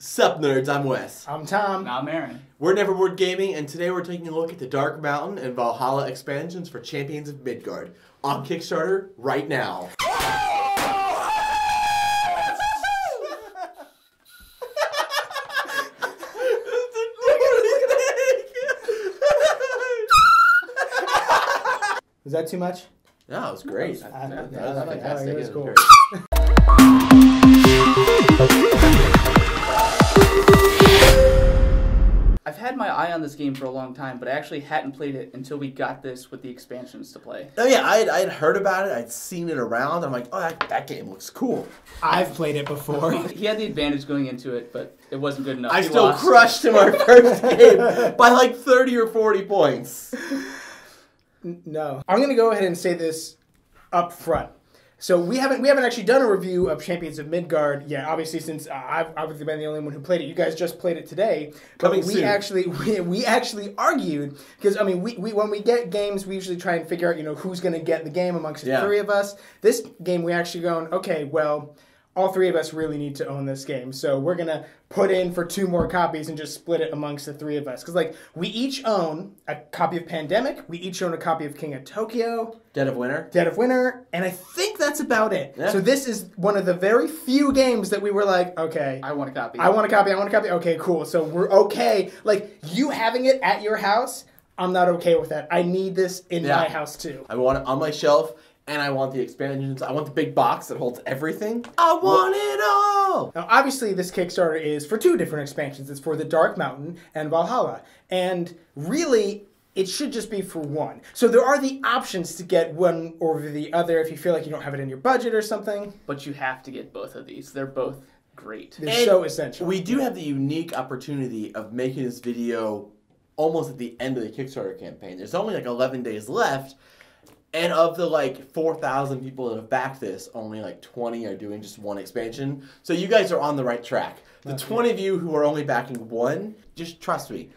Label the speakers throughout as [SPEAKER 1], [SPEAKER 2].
[SPEAKER 1] Sup nerds, I'm Wes.
[SPEAKER 2] I'm Tom.
[SPEAKER 3] I'm Aaron.
[SPEAKER 1] We're Neverboard Gaming, and today we're taking a look at the Dark Mountain and Valhalla expansions for Champions of Midgard on Kickstarter right now.
[SPEAKER 2] Was that too much?
[SPEAKER 1] No, it was great.
[SPEAKER 2] That
[SPEAKER 1] was fantastic.
[SPEAKER 2] It was cool.
[SPEAKER 1] Great.
[SPEAKER 3] I've had my eye on this game for a long time, but I actually hadn't played it until we got this with the expansions to play.
[SPEAKER 1] Oh yeah, I had heard about it. I'd seen it around. I'm like, oh, that game looks cool.
[SPEAKER 2] I've played it before.
[SPEAKER 3] He had the advantage going into it, but it wasn't good enough.
[SPEAKER 1] I
[SPEAKER 3] He
[SPEAKER 1] still
[SPEAKER 3] lost.
[SPEAKER 1] crushed him our first game by like 30 or 40 points.
[SPEAKER 2] No. I'm going to go ahead and say this up front. So we haven't actually done a review of Champions of Midgard yet. Obviously, since I've obviously been the only one who played it. You guys just played it today. But we actually argued because I mean we when we get games we usually try and figure out who's going to get the game amongst the three of us. This game we actually going okay well. All three of us really need to own this game. So we're going to put in for 2 more copies and just split it amongst the 3 of us. Because, like, we each own a copy of Pandemic. We each own a copy of King of Tokyo.
[SPEAKER 1] Dead of Winter. And
[SPEAKER 2] I think that's about it.
[SPEAKER 1] Yeah.
[SPEAKER 2] So this is one of the very few games that we were like, okay.
[SPEAKER 3] I want a copy.
[SPEAKER 2] I want a copy. Okay, cool. So we're okay. Like, you having it at your house, I'm not okay with that. I need this in my house, too.
[SPEAKER 1] I want it on my shelf. And I want the expansions. I want the big box that holds everything. I want it all!
[SPEAKER 2] Now, obviously, this Kickstarter is for 2 different expansions. It's for the Dark Mountain and Valhalla. And really, it should just be for 1. So there are the options to get one over the other if you feel like you don't have it in your budget or something.
[SPEAKER 3] But you have to get both of these. They're both great.
[SPEAKER 2] They're so essential.
[SPEAKER 1] We do have the unique opportunity of making this video almost at the end of the Kickstarter campaign. There's only like 11 days left. And of the like 4,000 people that have backed this, only like 20 are doing just 1 expansion. So you guys are on the right track. The 20 of you who are only backing 1, just trust me,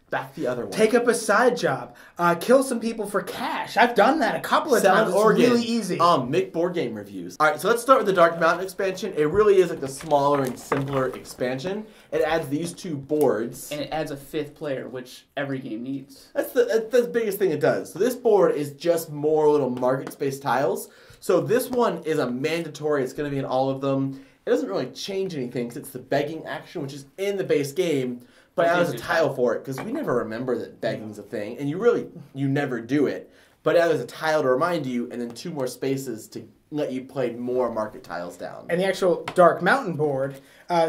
[SPEAKER 1] back the other one.
[SPEAKER 2] Take up a side job. Kill some people for cash. I've done that a couple of times. It's really easy.
[SPEAKER 1] Make board game reviews. All right, so let's start with the Dark Mountain expansion. It really is like the smaller and simpler expansion. It adds these 2 boards.
[SPEAKER 3] And it adds a 5th player, which every game needs.
[SPEAKER 1] That's the biggest thing it does. So this board is just more little market space tiles. So this one is a mandatory. It's going to be in all of them. It doesn't really change anything because it's the begging action, which is in the base game. But now there's a tile for it, because we never remember that begging's a thing, and you never do it. But now there's a tile to remind you, and then 2 more spaces to let you play more market tiles down.
[SPEAKER 2] And the actual Dark Mountain board,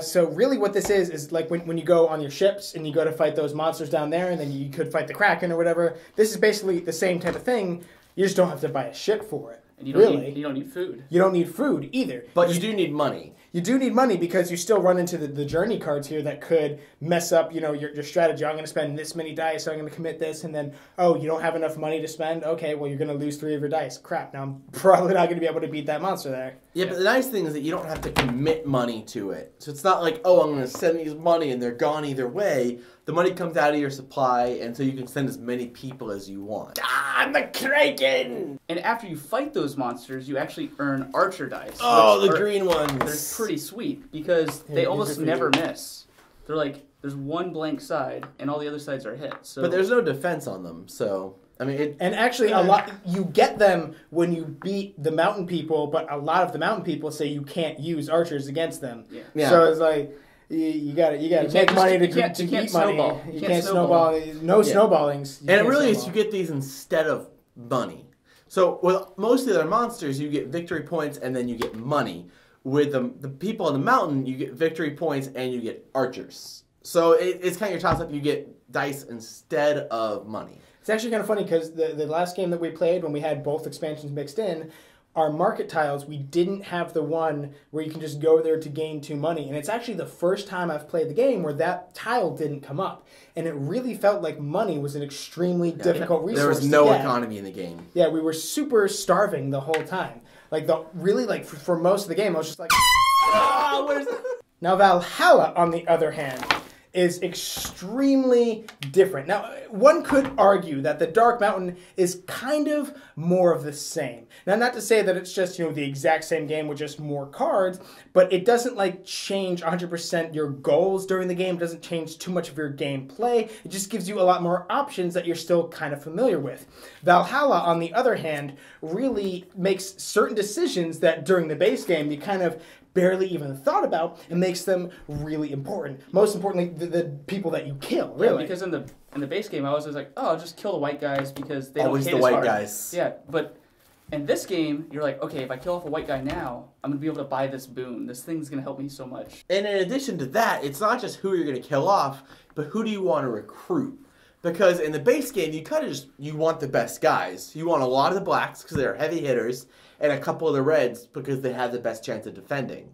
[SPEAKER 2] so really what this is like when you go on your ships and you go to fight those monsters down there, and then you could fight the Kraken or whatever, this is basically the same type of thing, you just don't have to buy a ship for it.
[SPEAKER 3] And you don't need food.
[SPEAKER 2] You don't need food either.
[SPEAKER 1] But you do need money.
[SPEAKER 2] You do need money because you still run into the journey cards here that could mess up, your strategy. I'm going to spend this many dice, so I'm going to commit this, and then, oh, you don't have enough money to spend? Okay, well, you're going to lose 3 of your dice. Crap, now I'm probably not going to be able to beat that monster there.
[SPEAKER 1] Yeah, but the nice thing is that you don't have to commit money to it. So it's not like, oh, I'm going to send these money and they're gone either way. The money comes out of your supply, and so you can send as many people as you want. I'm the Kraken!
[SPEAKER 3] And after you fight those monsters, you actually earn archer dice.
[SPEAKER 1] Oh, the green ones.
[SPEAKER 3] They're pretty sweet, because they almost never miss. They're like, there's 1 blank side, and all the other sides are hit. So.
[SPEAKER 1] But there's no defense on them, so... I mean,
[SPEAKER 2] and actually, a lot you get them when you beat the mountain people, but a lot of the mountain people say you can't use archers against them. Yeah. So it's like... You got to make money to keep money. You can't snowball. No snowballings.
[SPEAKER 1] And it really is you get these instead of money. So with most of the other monsters, you get victory points and then you get money. With the people on the mountain, you get victory points and you get archers. So it's kind of your toss-up. You get dice instead of money.
[SPEAKER 2] It's actually kind of funny because the last game that we played, when we had both expansions mixed in, our market tiles, we didn't have the one where you can just go there to gain 2 money. And it's actually the first time I've played the game where that tile didn't come up. And it really felt like money was an extremely difficult resource.
[SPEAKER 1] There was no economy in the game.
[SPEAKER 2] Yeah, we were super starving the whole time. Like, for most of the game, I was just like, ah, where's that? Now, Valhalla, on the other hand, is extremely different. Now, one could argue that the Dark Mountain is kind of more of the same. Now, not to say that it's just, the exact same game with just more cards, but it doesn't like change 100% your goals during the game. It doesn't change too much of your gameplay. It just gives you a lot more options that you're still kind of familiar with. Valhalla, on the other hand, really makes certain decisions that during the base game you kind of barely even thought about, and makes them really important. Most importantly, the people that you kill, really.
[SPEAKER 3] Yeah, because in the base game, I was just like, oh, I'll just kill the white guys because they
[SPEAKER 1] always
[SPEAKER 3] don't hit
[SPEAKER 1] the
[SPEAKER 3] as
[SPEAKER 1] white
[SPEAKER 3] hard.
[SPEAKER 1] guys.
[SPEAKER 3] Yeah, but in this game, you're like, okay, if I kill off a white guy now, I'm going to be able to buy this boon. This thing's going to help me so much.
[SPEAKER 1] And in addition to that, it's not just who you're going to kill off, but who do you want to recruit? Because in the base game, you kind of you want the best guys. You want a lot of the blacks because they're heavy hitters, and a couple of the reds because they have the best chance of defending.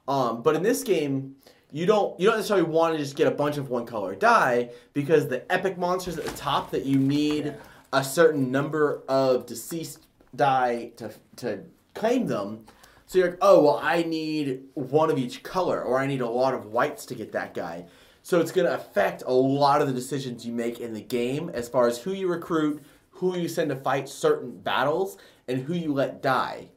[SPEAKER 1] But in this game, you don't necessarily want to just get a bunch of one color die, because the epic monsters at the top that you need a certain number of deceased die to claim them. So you're like, oh, well, I need one of each color, or I need a lot of whites to get that guy. So it's going to affect a lot of the decisions you make in the game as far as who you recruit, who you send to fight certain battles, and who you let die.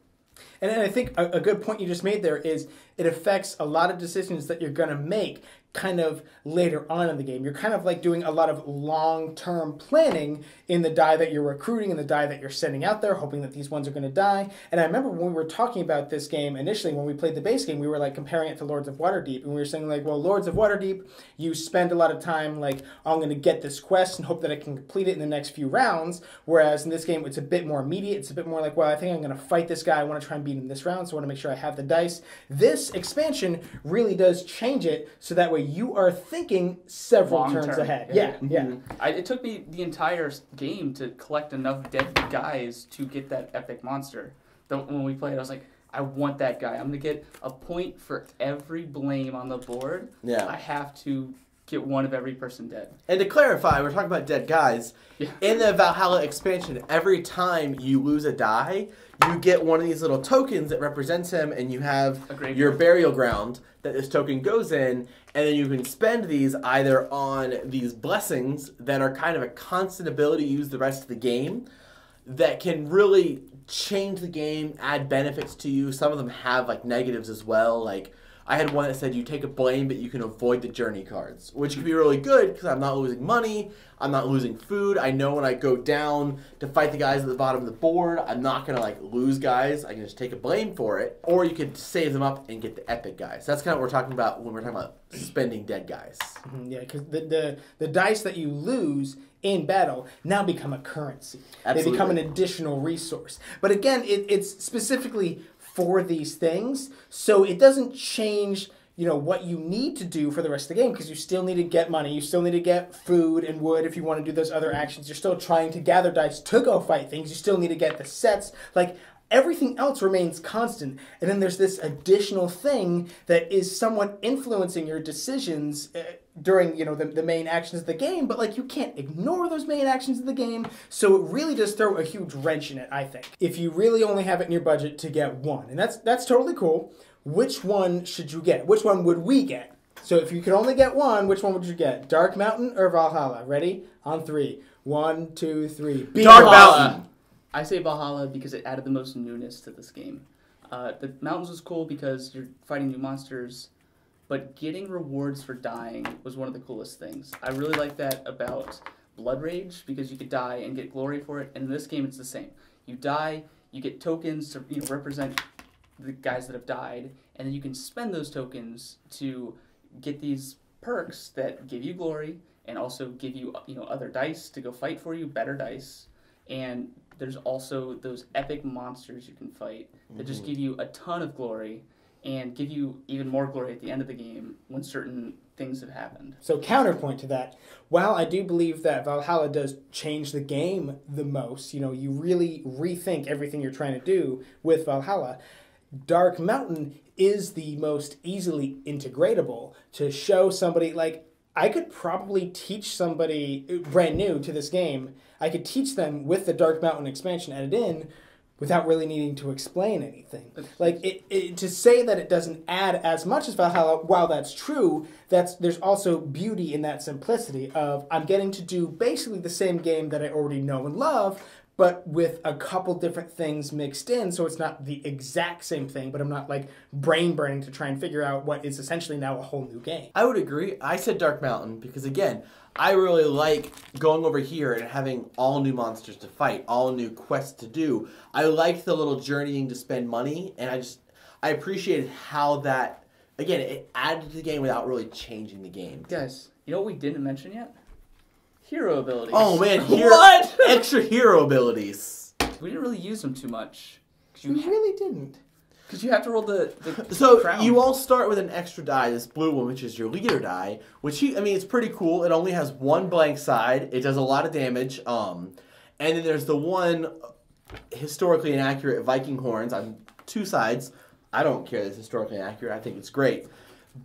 [SPEAKER 2] And I think a good point you just made there is it affects a lot of decisions that you're going to make kind of later on in the game. You're kind of like doing a lot of long-term planning in the die that you're recruiting and the die that you're sending out there, hoping that these ones are going to die. And I remember when we were talking about this game initially, when we played the base game, we were like comparing it to Lords of Waterdeep, and we were saying like, well, Lords of Waterdeep, you spend a lot of time like, oh, I'm going to get this quest and hope that I can complete it in the next few rounds, whereas in this game it's a bit more immediate. It's a bit more like, well, I think I'm going to fight this guy, I want to try and beat him this round, so I want to make sure I have the dice. This expansion really does change it so that way you are thinking several turns ahead. Yeah.
[SPEAKER 3] It took me the entire game to collect enough dead guys to get that epic monster. When we played, I was like, I want that guy. I'm going to get a point for every blame on the board.
[SPEAKER 1] Yeah.
[SPEAKER 3] I have to get one of every person dead.
[SPEAKER 1] And to clarify, we're talking about dead guys.
[SPEAKER 3] Yeah.
[SPEAKER 1] In the Valhalla expansion, every time you lose a die, you get one of these little tokens that represents him, and you have your burial ground that this token goes in, and then you can spend these either on these blessings that are kind of a constant ability to use the rest of the game that can really change the game, add benefits to you. Some of them have like negatives as well. Like I had one that said you take a blame, but you can avoid the journey cards, which can be really good because I'm not losing money, I'm not losing food. I know when I go down to fight the guys at the bottom of the board, I'm not going to like lose guys. I can just take a blame for it. Or you could save them up and get the epic guys. That's kind of what we're talking about when we're talking about spending dead guys.
[SPEAKER 2] Yeah, because the dice that you lose in battle now become a currency.
[SPEAKER 1] Absolutely.
[SPEAKER 2] They become an additional resource. But again, it's specifically for these things, so it doesn't change what you need to do for the rest of the game, because you still need to get money, you still need to get food and wood if you want to do those other actions. You're still trying to gather dice to go fight things. You still need to get the sets. Like, everything else remains constant, and then there's this additional thing that is somewhat influencing your decisions during the main actions of the game, but like you can't ignore those main actions of the game, so it really does throw a huge wrench in it, I think. If you really only have it in your budget to get one, and that's totally cool, which one should you get? Which one would we get? So if you could only get one, which one would you get? Dark Mountain or Valhalla? Ready? On 3. 1, 2, 3.
[SPEAKER 1] Dark Mountain!
[SPEAKER 3] I say Valhalla because it added the most newness to this game. The mountains was cool because you're fighting new monsters, but getting rewards for dying was one of the coolest things. I really like that about Blood Rage because you could die and get glory for it, and in this game it's the same. You die, you get tokens to represent the guys that have died, and then you can spend those tokens to get these perks that give you glory and also give you other dice to go fight for you, better dice, and there's also those epic monsters you can fight that just give you a ton of glory and give you even more glory at the end of the game when certain things have happened.
[SPEAKER 2] So counterpoint to that, while I do believe that Valhalla does change the game the most, you really rethink everything you're trying to do with Valhalla, Dark Mountain is the most easily integratable to show somebody. Like, I could probably teach somebody brand new to this game, I could teach them with the Dark Mountain expansion added in without really needing to explain anything. Like, to say that it doesn't add as much as Valhalla, while that's true, there's also beauty in that simplicity of I'm getting to do basically the same game that I already know and love, but with a couple different things mixed in, so it's not the exact same thing, but I'm not like brain burning to try and figure out what is essentially now a whole new game.
[SPEAKER 1] I would agree. I said Dark Mountain because, again, I really like going over here and having all new monsters to fight, all new quests to do. I liked the little journeying to spend money, and I appreciated how that, again, it added to the game without really changing the game.
[SPEAKER 3] Guys, you know what we didn't mention yet? Hero abilities.
[SPEAKER 1] Oh man,
[SPEAKER 3] What?
[SPEAKER 1] Extra hero abilities.
[SPEAKER 3] We didn't really use them too much.
[SPEAKER 2] We really didn't.
[SPEAKER 3] Because you have to roll the
[SPEAKER 1] So
[SPEAKER 3] crown.
[SPEAKER 1] you all start with an extra die, this blue one, which is your leader die, which it's pretty cool. It only has one blank side. It does a lot of damage. And then there's the one historically inaccurate Viking horns on two sides. I don't care that it's historically inaccurate. I think it's great.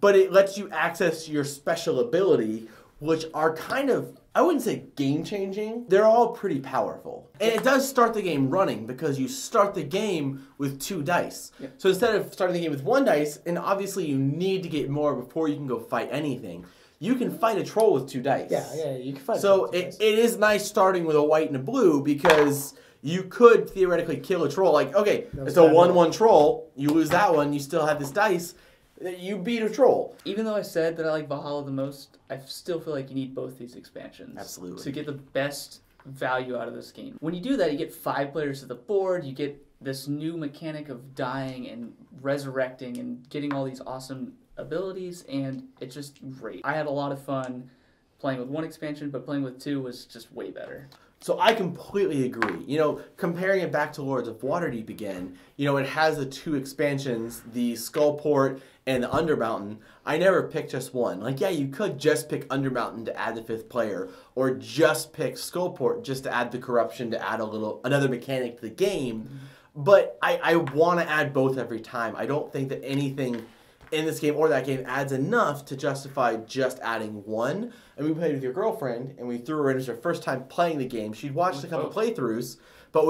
[SPEAKER 1] But it lets you access your special ability, which are kind of, I wouldn't say game-changing. They're all pretty powerful. And it does start the game running because you start the game with 2 dice.
[SPEAKER 3] Yep.
[SPEAKER 1] So instead of starting the game with 1 dice, and obviously you need to get more before you can go fight anything, you can fight a troll with 2 dice.
[SPEAKER 2] Yeah, you can fight.
[SPEAKER 1] So it is nice starting with a white and a blue because you could theoretically kill a troll. Like, okay, it's a 1/1 troll. You lose that one, you still have this dice. You beat a troll.
[SPEAKER 3] Even though I said that I like Valhalla the most, I still feel like you need both these expansions.
[SPEAKER 1] Absolutely.
[SPEAKER 3] To get the best value out of this game. When you do that, you get 5 players to the board, you get this new mechanic of dying and resurrecting and getting all these awesome abilities, and it's just great. I had a lot of fun playing with 1 expansion, but playing with 2 was just way better.
[SPEAKER 1] So I completely agree. Comparing it back to Lords of Waterdeep again, it has the 2 expansions, the Skullport and the Undermountain. I never picked just one. Like, yeah, you could just pick Undermountain to add the 5th player, or just pick Skullport just to add the corruption, to add another mechanic to the game. Mm-hmm. But I want to add both every time. I don't think that anything in this game or that game adds enough to justify just adding one. And we played with your girlfriend, and we threw her in as her first time playing the game. She'd watched a couple playthroughs, but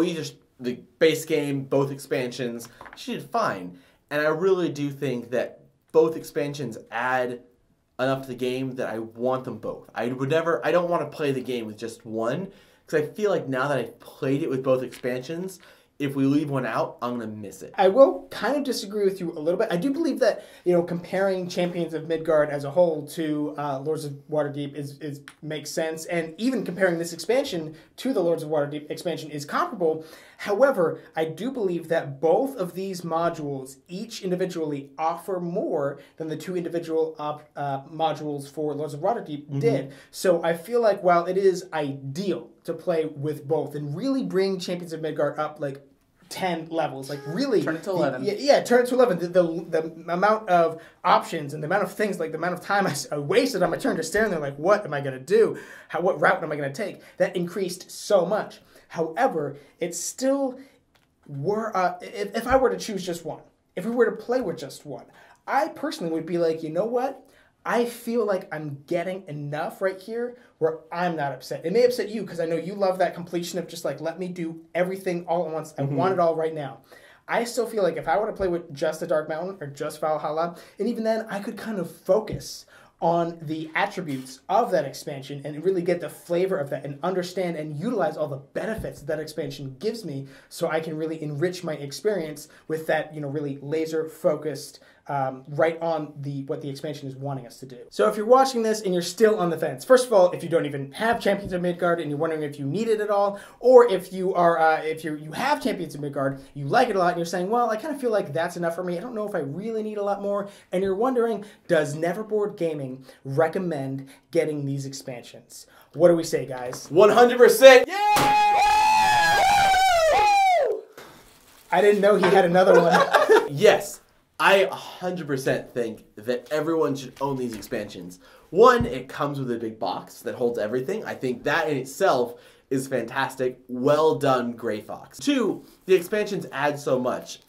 [SPEAKER 1] the base game, both expansions, she did fine. And I really do think that both expansions add enough to the game that I want them both. I don't want to play the game with just one, because I feel like now that I've played it with both expansions, if we leave one out, I'm going to miss it.
[SPEAKER 2] I will kind of disagree with you a little bit. I do believe that, comparing Champions of Midgard as a whole to Lords of Waterdeep is makes sense. And even comparing this expansion to the Lords of Waterdeep expansion is comparable. However, I do believe that both of these modules, each individually, offer more than the 2 individual modules for Lords of Waterdeep did. So I feel like while it is ideal to play with both and really bring Champions of Midgard up like 10 levels, like really
[SPEAKER 3] turn it to 11.
[SPEAKER 2] Yeah, turn it to 11. The amount of options and the amount of things, like the amount of time I wasted on my turn just staring there like, what am I going to do? What route am I going to take? That increased so much. However, it's still if I were to choose just one, if we were to play with just one, I personally would be like, you know what? I feel like I'm getting enough right here where I'm not upset. It may upset you because I know you love that completion of just like, let me do everything all at once. I want it all right now. I still feel like if I were to play with just the Dark Mountain or just Valhalla, and even then I could kind of focus on the attributes of that expansion and really get the flavor of that and understand and utilize all the benefits that expansion gives me so I can really enrich my experience with that, really laser focused right on what the expansion is wanting us to do. So if you're watching this and you're still on the fence, first of all, if you don't even have Champions of Midgard and you're wondering if you need it at all, or if you are you have Champions of Midgard, you like it a lot, and you're saying, well, I kind of feel like that's enough for me. I don't know if I really need a lot more. And you're wondering, does Neverboard Gaming recommend getting these expansions? What do we say, guys?
[SPEAKER 1] 100%. Yeah!
[SPEAKER 2] I didn't know he had another one.
[SPEAKER 1] Yes. I 100% think that everyone should own these expansions. One, it comes with a big box that holds everything. I think that in itself is fantastic. Well done, Grey Fox. 2, the expansions add so much.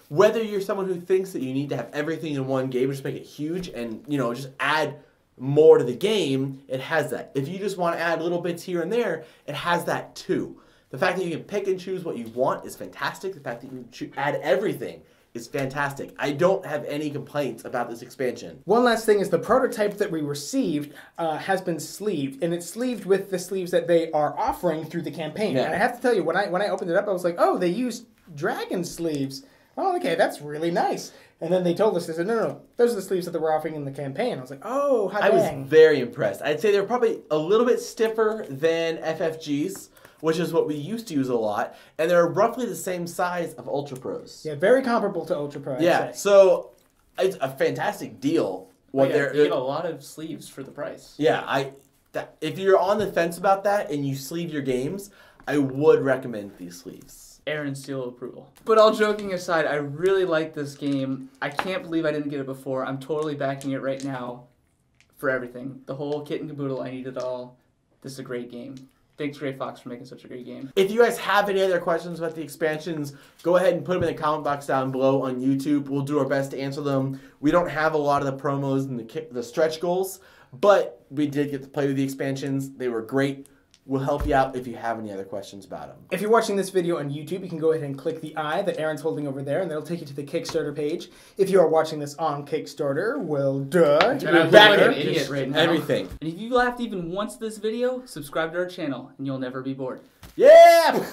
[SPEAKER 1] Whether you're someone who thinks that you need to have everything in one game, just make it huge and, just add more to the game, it has that. If you just want to add little bits here and there, it has that too. The fact that you can pick and choose what you want is fantastic. The fact that you can add everything is fantastic. I don't have any complaints about this expansion.
[SPEAKER 2] One last thing is the prototype that we received has been sleeved, and it's sleeved with the sleeves that they are offering through the campaign.
[SPEAKER 1] Yeah.
[SPEAKER 2] And I have to tell you, when I opened it up, I was like, oh, they used dragon sleeves. Oh, okay, that's really nice. And then they told us, they said, no, those are the sleeves that they were offering in the campaign. I was like, oh, hot
[SPEAKER 1] I
[SPEAKER 2] dang.
[SPEAKER 1] was very impressed. I'd say they're probably a little bit stiffer than FFGs, which is what we used to use a lot, and they're roughly the same size of Ultra Pros.
[SPEAKER 2] Yeah, very comparable to Ultra Pro, I'd say.
[SPEAKER 1] So it's a fantastic deal.
[SPEAKER 3] You get a lot of sleeves for the price.
[SPEAKER 1] Yeah, if you're on the fence about that and you sleeve your games, I would recommend these sleeves.
[SPEAKER 3] Aaron's seal of approval. But all joking aside, I really like this game. I can't believe I didn't get it before. I'm totally backing it right now for everything. The whole kit and caboodle, I need it all. This is a great game. Thanks, Gray Fox, for making such a great game.
[SPEAKER 1] If you guys have any other questions about the expansions, go ahead and put them in the comment box down below on YouTube. We'll do our best to answer them. We don't have a lot of the promos and the stretch goals, but we did get to play with the expansions. They were great. We'll help you out if you have any other questions about them.
[SPEAKER 2] If you're watching this video on YouTube, you can go ahead and click the eye that Aaron's holding over there, and that'll take you to the Kickstarter page. If you are watching this on Kickstarter, well, duh.
[SPEAKER 3] And I'm
[SPEAKER 1] back
[SPEAKER 3] like an
[SPEAKER 1] it.
[SPEAKER 3] idiot right now.
[SPEAKER 1] Everything.
[SPEAKER 3] And if you laughed even once this video, subscribe to our channel, and you'll never be bored.
[SPEAKER 1] Yeah!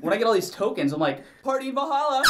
[SPEAKER 3] When I get all these tokens, I'm like, party in Valhalla!